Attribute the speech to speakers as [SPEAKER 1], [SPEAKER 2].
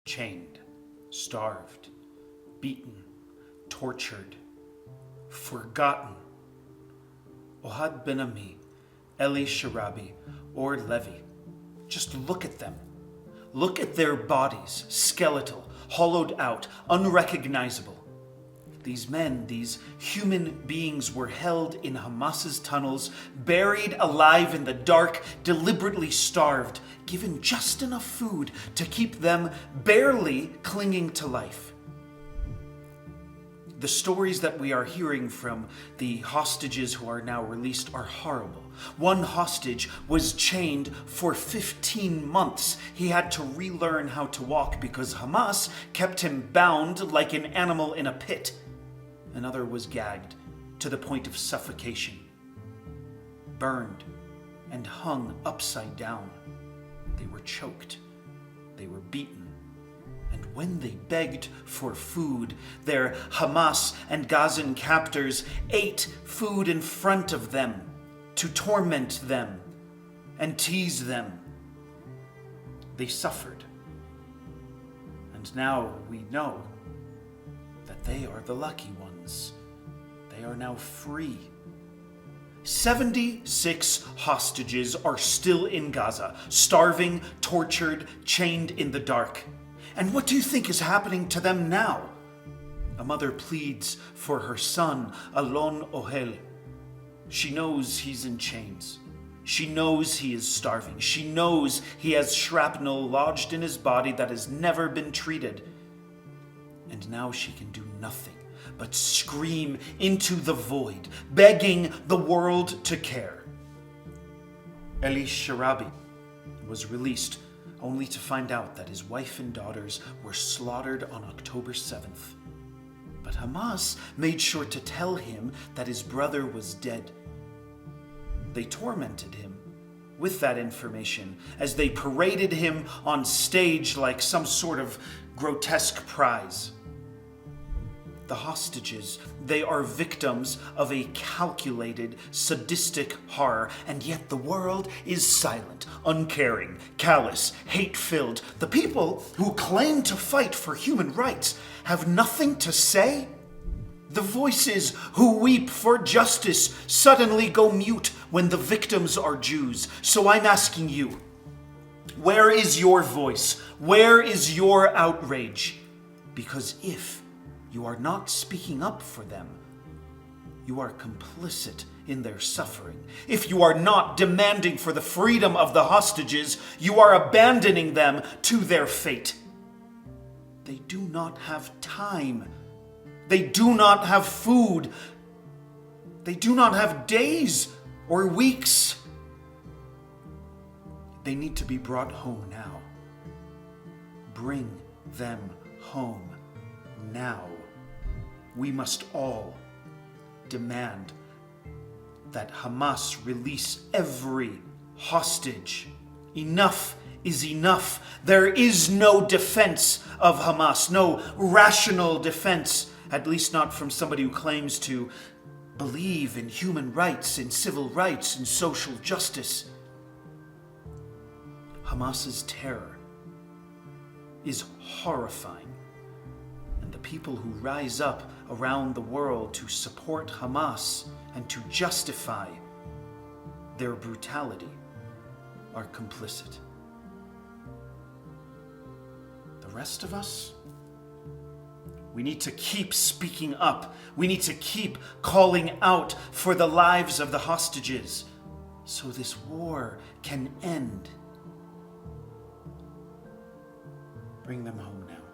[SPEAKER 1] chained, starved, beaten, tortured, forgotten. Ohad Ben Ami, Eli Sharabi, or Levi. Just look at them. Look at their bodies, skeletal, hollowed out, unrecognizable. These men, these human beings, were held in Hamas's tunnels, buried alive in the dark, deliberately starved, given just enough food to keep them barely clinging to life. The stories that we are hearing from the hostages who are now released are horrible. One hostage was chained for 15 months. He had to relearn how to walk because Hamas kept him bound like an animal in a pit. Another was gagged to the point of suffocation, burned, and hung upside down. They were choked. They were beaten. And when they begged for food, their Hamas and Gazan captors ate food in front of them to torment them and tease them. They suffered. And now we know that they are the lucky ones. They are now free. 76 hostages are still in Gaza, starving, tortured, chained in the dark. And what do you think is happening to them now? A mother pleads for her son, Alon Ohel. She knows he's in chains. She knows he is starving. She knows he has shrapnel lodged in his body that has never been treated. And now she can do nothing but scream into the void, begging the world to care. Eli Sharabi was released only to find out that his wife and daughters were slaughtered on October 7th. But Hamas made sure to tell him that his brother was dead. They tormented him with that information as they paraded him on stage like some sort of grotesque prize. The hostages, they are victims of a calculated, sadistic horror, and yet the world is silent, uncaring, callous, hate-filled. The people who claim to fight for human rights have nothing to say. The voices who weep for justice suddenly go mute when the victims are Jews. So I'm asking you, where is your voice? Where is your outrage? Because if you are not speaking up for them, you are complicit in their suffering. If you are not demanding for the freedom of the hostages, you are abandoning them to their fate. They do not have time. They do not have food. They do not have days or weeks. They need to be brought home now. Bring them home now. We must all demand that Hamas release every hostage. Enough is enough. There is no defense of Hamas, no rational defense, at least not from somebody who claims to believe in human rights, in civil rights, in social justice. Hamas's terror is horrifying. And the people who rise up around the world to support Hamas and to justify their brutality are complicit. The rest of us, we need to keep speaking up. We need to keep calling out for the lives of the hostages so this war can end. Bring them home now.